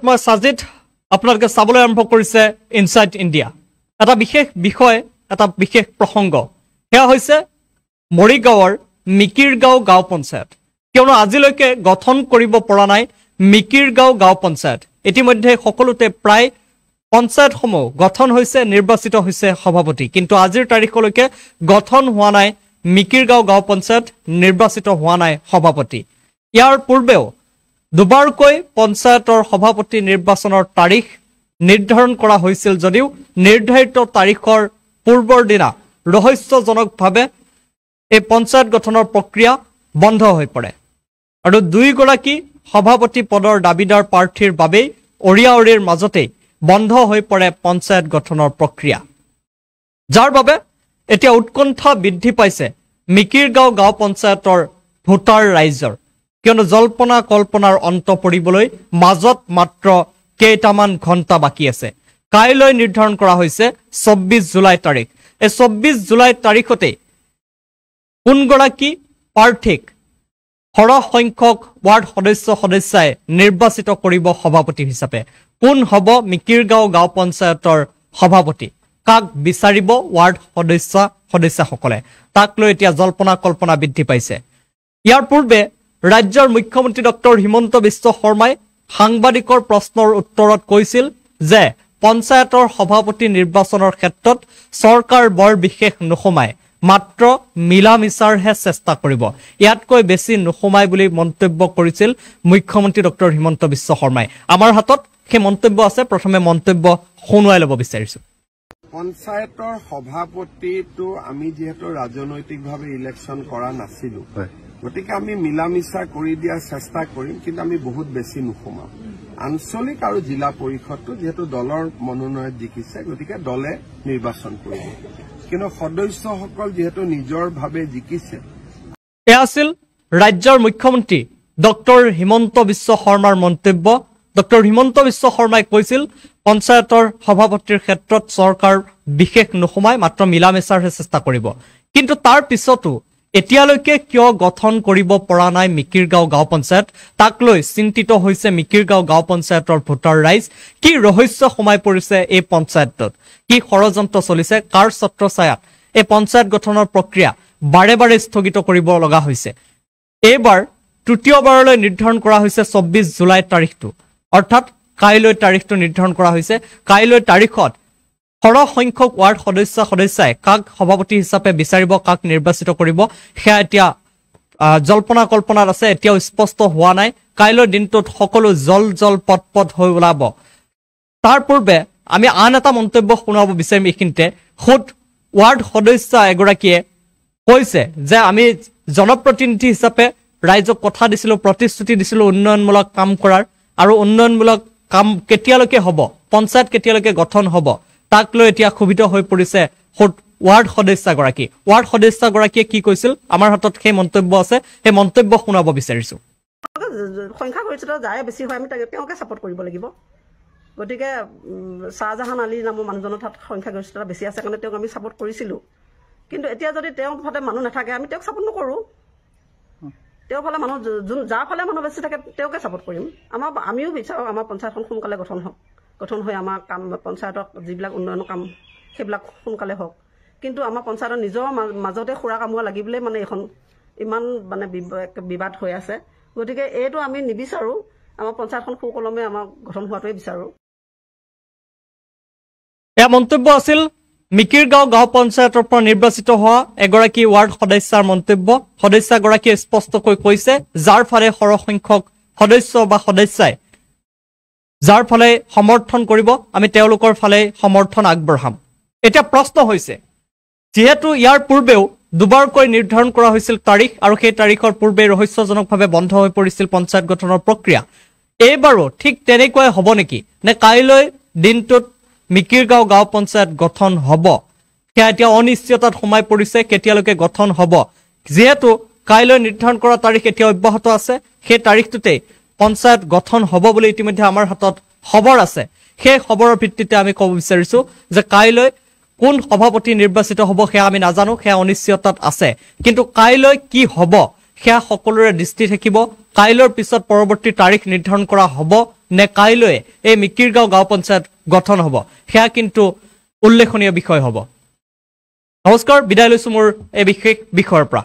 মই সাজিদ আপোনালোকে চাবলৈ আৰম্ভ কৰিছে ইনসাইড ইণ্ডিয়া এটা বিশেষ বিষয় এটা বিশেষ প্ৰসংগ হেয়া হৈছে মৰিগাঁৱৰ মিকিৰগাঁও গাঁও পঞ্চায়ত কিয়নো আজিলৈকে গঠন কৰিব পৰা নাই মিকিৰগাঁও গাঁও পঞ্চায়ত ইতিমধ্যে সকলোতে প্ৰায় পঞ্চায়তসমূহ গঠন হৈছে নিৰ্বাচিত হৈছে সভাপতি কিন্তু আজিৰ তাৰিখলৈকে গঠন হোৱা নাই মিকিৰগাঁও গাঁও পঞ্চায়ত নিৰ্বাচিত হোৱা নাই সভাপতি ইয়াৰ পূৰ্বেও দুবাৰকৈ পঞ্চায়তৰ সভাপতি নিৰ্বাচনৰ তাৰিখ নিৰ্ধাৰণ কৰা হৈছিল যদিও নিৰ্ধাৰিত তাৰিখৰ পূৰ্বৰ দিনা ৰহস্যজনকভাৱে এই পঞ্চায়ত গঠনৰ প্ৰক্ৰিয়া বন্ধ হৈ পৰে আৰু দুইগৰাকী সভাপতি পদৰ দাবীদাৰ প্ৰাৰ্থীৰ বাবে অৰিয়াঅৰিৰ মাজতে বন্ধ হৈ পৰে পঞ্চায়ত গঠনৰ প্ৰক্ৰিয়া যাৰ বাবে এতিয়া উৎকণ্ঠা বৃদ্ধি পাইছে মিকিৰগাঁও গাঁও পঞ্চায়তৰ ভোটাৰ ৰাইজৰ কিয়নো জল্পনা কল্পনাৰ অন্ত পৰিবলৈ মাজত মাত্ৰ কেইটামান ঘণ্টা বাকি আছে কাইলৈ নিৰ্ধাৰণ কৰা হৈছে 24 জুলাই তাৰিখ এই 24 জুলাই তাৰিখতে কোনগৰাকী প্ৰাৰ্থীক সৰহ সংখ্যক ৱাৰ্ড সদস্যই নিৰ্বাচিত কৰিব সভাপতি হিচাপে কোন হ'ব মিকিৰগাঁও গাঁও পঞ্চায়তৰ সভাপতি কাক বিচাৰিব ৱাৰ্ড সদস্যসকলে তাক লৈ এতিয়া জল্পনা কল্পনা বৃদ্ধি পাইছে ইয়াৰ পূৰ্বে ৰাজ্যৰ মুখ্যমন্ত্ৰী ডক্টৰ হিমন্ত বিশ্ব শৰ্মাই সাংবাদিকৰ প্ৰশ্নৰ উত্তৰত কৈছিল যে পঞ্চায়তৰ সভাপতি নিৰ্বাচনৰ ক্ষেত্ৰত চৰকাৰ বৰ বিশেষ নোসোমায় মাত্ৰ মিলামিছাৰহে চেষ্টা কৰিব ইয়াতকৈ বেছি নোসোমায় বুলি মন্তব্য কৰিছিল মুখ্যমন্ত্ৰী ডক্টৰ হিমন্ত বিশ্ব শৰ্মাই আমাৰ হাতত সেই মন্তব্য আছে প্ৰথমে মন্তব্য শুনুৱাই ল'ব বিচাৰিছো পঞ্চায়তৰ সভাপতিটো আমি যেহেতু ৰাজনৈতিকভাৱে ইলেকশ্যন কৰা নাছিলো গতিকে আমি মিলামিছা কৰি দিয়াৰ চেষ্টা কৰিম কিন্তু আমি বহুত বেছি নোসোমাম আঞ্চলিক আৰু জিলা পৰিষদটো যেহেতু দলৰ মনোনয়ন জিকিছে গতিকে দলে নিৰ্বাচন কৰিব কিন্তু সদস্যসকল যেহেতু নিজৰ ভাৱে জিকিছে এয়া আছিল ৰাজ্যৰ মুখ্যমন্ত্ৰী ডক্টৰ হিমন্ত বিশ্ব শৰ্মাৰ মন্তব্য ডক্টৰ হিমন্ত বিশ্ব শৰ্মাই কৈছিল পঞ্চায়তৰ সভাপতিৰ ক্ষেত্ৰত চৰকাৰ বিশেষ নোসোমায় মাত্ৰ মিলামিছাৰহে চেষ্টা কৰিব কিন্তু তাৰ পিছতো এতিয়ালৈকে কিয় গঠন কৰিব পৰা নাই মিকিৰগাঁও গাঁও পঞ্চায়ত তাক লৈ চিন্তিত হৈছে মিকিৰগাঁও গাঁও পঞ্চায়তৰ ভোটাৰ ৰাইজ কি ৰহস্য সোমাই পৰিছে এই পঞ্চায়তত কি ষড়যন্ত্ৰ চলিছে কাৰ ছত্ৰছায়াত এই পঞ্চায়ত গঠনৰ প্ৰক্ৰিয়া বাৰে বাৰে স্থগিত কৰিব লগা হৈছে এইবাৰ তৃতীয়বাৰলৈ নিৰ্ধাৰণ কৰা হৈছে 24 জুলাই তাৰিখটো অৰ্থাৎ কাইলৈ তাৰিখটো নিৰ্ধাৰণ কৰা হৈছে কাইলৈ তাৰিখত সৰহ সংখ্যক ৱাৰ্ড সদস্যই কাক সভাপতি হিচাপে বিচাৰিব কাক নিৰ্বাচিত কৰিব সেয়া এতিয়া জল্পনা কল্পনাত আছে এতিয়াও স্পষ্ট হোৱা নাই কাইলৈ দিনটোত সকলো জল পট হৈ ওলাব তাৰ পূৰ্বে আমি আন এটা মন্তব্য শুনাব বিচাৰিম এইখিনিতে খুদ ৱাৰ্ড সদস্য এগৰাকীয়ে কৈছে যে আমি জনপ্ৰতিনিধি হিচাপে ৰাইজক কথা দিছিলো প্ৰতিশ্ৰুতি দিছিলো উন্নয়নমূলক কাম কৰাৰ আৰু উন্নয়নমূলক কাম কেতিয়ালৈকে হ'ব পঞ্চায়ত কেতিয়ালৈকে গঠন হ'ব তাক লৈ এতিয়া ক্ষোভিত হৈ পৰিছে ৱাৰ্ড সদস্যগৰাকীয়ে কি কৈছিল আমাৰ হাতত সেই মন্তব্য আছে সেই মন্তব্য শুনাব বিচাৰিছো সংখ্যাগৰিষ্ঠতা যায় বেছি হয় আমি তেওঁকে ছাপোৰ্ট কৰিব লাগিব গতিকে শাহজাহান আলী নামৰ মানুহজনৰ তাত সংখ্যাগৰিষ্ঠতা বেছি আছে কাৰণে তেওঁক আমি ছাপোৰ্ট কৰিছিলোঁ কিন্তু এতিয়া যদি তেওঁৰ ফালে মানুহ নাথাকে আমি তেওঁক ছাপোৰ্ট নকৰোঁ তেওঁৰ ফালে মানুহ যাৰ ফালে মানুহ বেছি থাকে তেওঁকে ছাপোৰ্ট কৰিম আমিও বিচাৰোঁ আমাৰ পঞ্চায়তখন সোনকালে গঠন হৈ আমাৰ কাম পঞ্চায়তক যিবিলাক উন্নয়নৰ কাম সেইবিলাক সোনকালে হওক কিন্তু আমাৰ পঞ্চায়তৰ নিজৰ মাজতে খুৰা কামোৱা লাগিবলৈ মানে এখন ইমান মানে বিবাদ হৈ আছে গতিকে এইটো আমি নিবিচাৰোঁ আমাৰ পঞ্চায়তখন সুকলমে আমাৰ গঠন হোৱাটোৱে বিচাৰোঁ এয়া মন্তব্য আছিল মিকিৰগাঁও গাঁও পঞ্চায়তৰ পৰা নিৰ্বাচিত হোৱা এগৰাকী ৱাৰ্ড সদস্যৰ মন্তব্য সদস্যগৰাকীয়ে স্পষ্টকৈ কৈছে যাৰ ফালে সৰহ সংখ্যক সদস্য বা সদস্যই যাৰ ফালে সমৰ্থন কৰিব আমি তেওঁলোকৰ ফালে সমৰ্থন আগবঢ়াম এটা প্ৰশ্ন হৈছে যেহেতু ইয়াৰ পূৰ্বেও দুবাৰকৈ নিৰ্ধাৰণ কৰা হৈছিল তাৰিখ আৰু সেই তাৰিখৰ পূৰ্বে ৰহস্যজনকভাৱে বন্ধ হৈ পৰিছিল পঞ্চায়ত গঠনৰ প্ৰক্ৰিয়া এইবাৰো ঠিক তেনেকৈ হ'ব নেকি নে কাইলৈ দিনটোত মিকিৰগাঁও গাঁও পঞ্চায়ত গঠন হ'ব সেয়া এতিয়া অনিশ্চয়তাত সোমাই পৰিছে কেতিয়ালৈকে গঠন হ'ব যেহেতু কাইলৈ নিৰ্ধাৰণ কৰা তাৰিখ এতিয়া অব্যাহত আছে সেই তাৰিখটোতে পঞ্চায়ত গঠন হ'ব বুলি ইতিমধ্যে আমাৰ হাতত খবৰ আছে সেই খবৰৰ ভিত্তিতে আমি ক'ব বিচাৰিছো যে কাইলৈ কোন সভাপতি নিৰ্বাচিত হ'ব সেয়া আমি নাজানো সেয়া অনিশ্চয়তাত আছে কিন্তু কাইলৈ কি হ'ব সেয়া সকলোৰে দৃষ্টি থাকিব কাইলৈৰ পিছত পৰৱৰ্তী তাৰিখ নিৰ্ধাৰণ কৰা হ'ব নে কাইলৈ এই মিকিৰগাঁও গাঁও পঞ্চায়ত গঠন হ'ব সেয়া কিন্তু উল্লেখনীয় বিষয় হ'ব। নমস্কাৰ, বিদায় লৈছো মোৰ এই বিশেষ বিষয়ৰ পৰা।